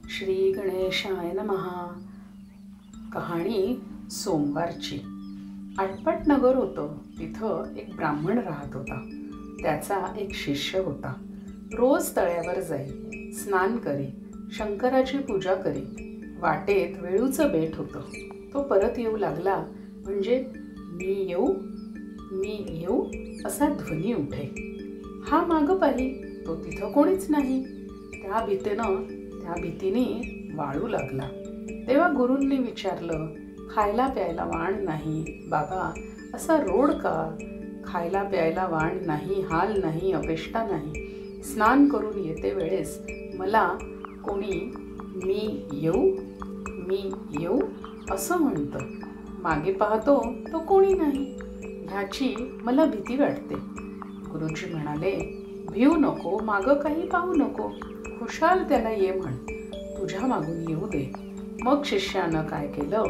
श्री गणेशाय नमः। कहाणी सोमवारची। आटपाट नगर होतं. तिथं एक ब्राह्मण राहत होता. त्याचा एक शिष्य होता. रोज तळ्यावर जाई, स्नान करी, शंकराची पूजा करी. वाटेत वेळूचं बेट होतं. तो परत येऊ लागला म्हणजे मी येऊ असा ध्वनी उठे. हा मागं पाही, तो तिथं कोणीच नाही. त्या भीतीने वाळू लागला. तेव्हा गुरूंनी विचारलं, खायला प्यायला वाण नाही बाबा, असा रोड का? खायला प्यायला वाण नाही, हाल नाही, अपेष्टा नाही. स्नान करून येते वेळेस मला कोणी मी येऊ असं म्हणतं. मागे पाहतो तो कोणी नाही. ह्याची मला भीती वाटते. गुरुजी म्हणाले, भिऊ नको, मागं काही पाहू नको, खुशाल त्याला ये म्हण, तुझ्या मागून येऊ दे. मग शिष्यानं काय केलं,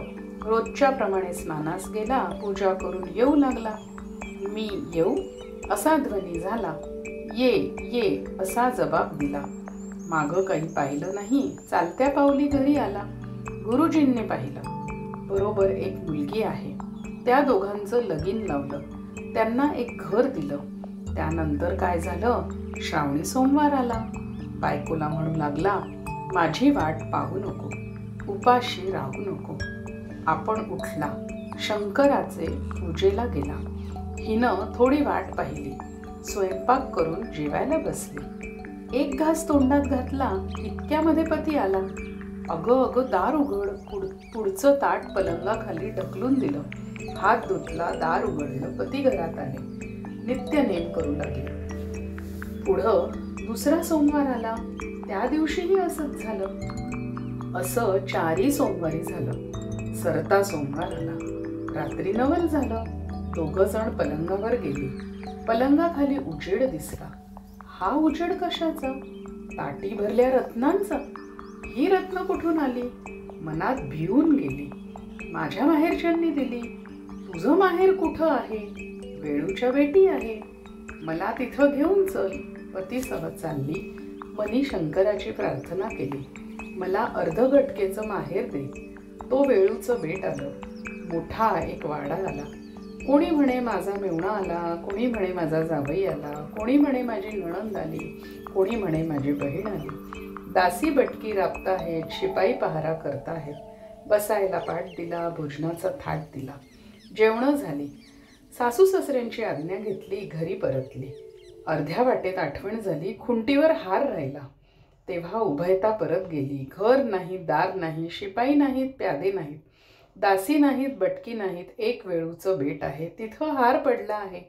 रोजच्या प्रमाणे स्नानास गेला, पूजा करून येऊ लागला. मी येऊ असा ध्वनी झाला. ये असा जबाब दिला. मागं काही पाहिलं नाही, चालत्या पावली घरी आला. गुरुजींनी पाहिलं, बरोबर एक मुलगी आहे. त्या दोघांचं लगीन लावलं, त्यांना एक घर दिलं. त्यानंतर काय झालं, श्रावणी सोमवार आला. बायकोला म्हणू लागला, माझी वाट पाहू नको, उपाशी राहू नको. आपण उठला, शंकराचे पूजेला गेला. हिनं थोडी वाट पाहिली, स्वयंपाक करून जेवायला बसली. एक घास तोंडात घातला, इतक्यामध्ये पती आला. अगं दार उघड. पुढचं ताट पलंगाखाली ढकलून दिलं. हात धुतला, दार उघडलं, पती घरात आले. नित्यनेम करू लागले. पुढं दुसरा सोमवार आला. त्या दिवशीही असंच झालं. असं 4 सोमवारी झालं. सरता सोमवार आला. रात्री नवल झालं. 2 जण पलंगावर गेली. पलंगाखाली उजेड दिसला. हा उजेड कशाचा? ताटी भरल्या रत्नांचा. ही रत्न कुठून आली? मनात भिवून गेली. माझ्या माहेरच्यांनी दिली. तुझं माहेर कुठं आहे? वेळूच्या बेटी आहे. मला तिथं घेऊन चल. पतीसह चालली. मनी शंकराची प्रार्थना केली. मला अर्धघटकेचं माहेर दे. तो वेळूचं बेट आलं. मोठा एक वाडा आला. कोणी म्हणे माझा मेवणा आला, कोणी म्हणे माझा जावई आला, कोणी म्हणे माझी नणंद आली, कोणी म्हणे माझी बहीण आली. दासी बटकी राबताहेत, शिपाई पहारा करताहेत. बसायला पाट दिला, भोजनाचा थाट दिला. जेवणं झाली. सासू सासऱ्यांची आज्ञा घेतली, घरी परतली. अर्ध्या वाटेत आठवण झाली, खुंटीवर हार राहिला. तेव्हा उभयता परत गेली. घर नाही, दार नाही, शिपाई नाहीत, प्यादे नाहीत, दासी नाहीत, बटकी नाहीत. एक वेळूचं बेट आहे, तिथं हार पडला आहे.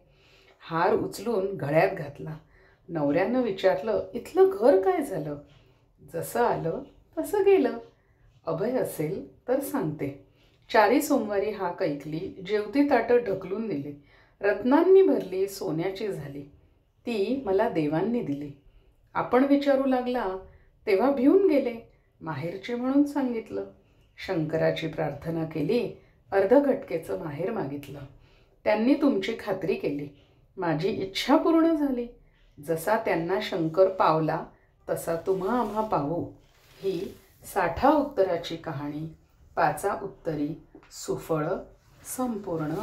हार उचलून गळ्यात घातला. नवऱ्यानं विचारलं, इथलं घर काय झालं? जसं आलं तसं गेलं. अभय असेल तर सांगते. 4 सोमवारी हाक ऐकली. जेवती ताटं ढकलून दिली. रत्नांनी भरली, सोन्याची झाली. ती मला देवांनी दिली. आपण विचारू लागला तेव्हा भिवून गेले. माहेरची म्हणून सांगितलं. शंकराची प्रार्थना केली. अर्धघटकेचं माहेर मागितलं. त्यांनी तुमची खात्री केली. माझी इच्छा पूर्ण झाली. जसा त्यांना शंकर पावला तसा तुम्हा आम्हा पावू. ही 60 उत्तराची कहाणी 5 उत्तरी सुफळ संपूर्ण.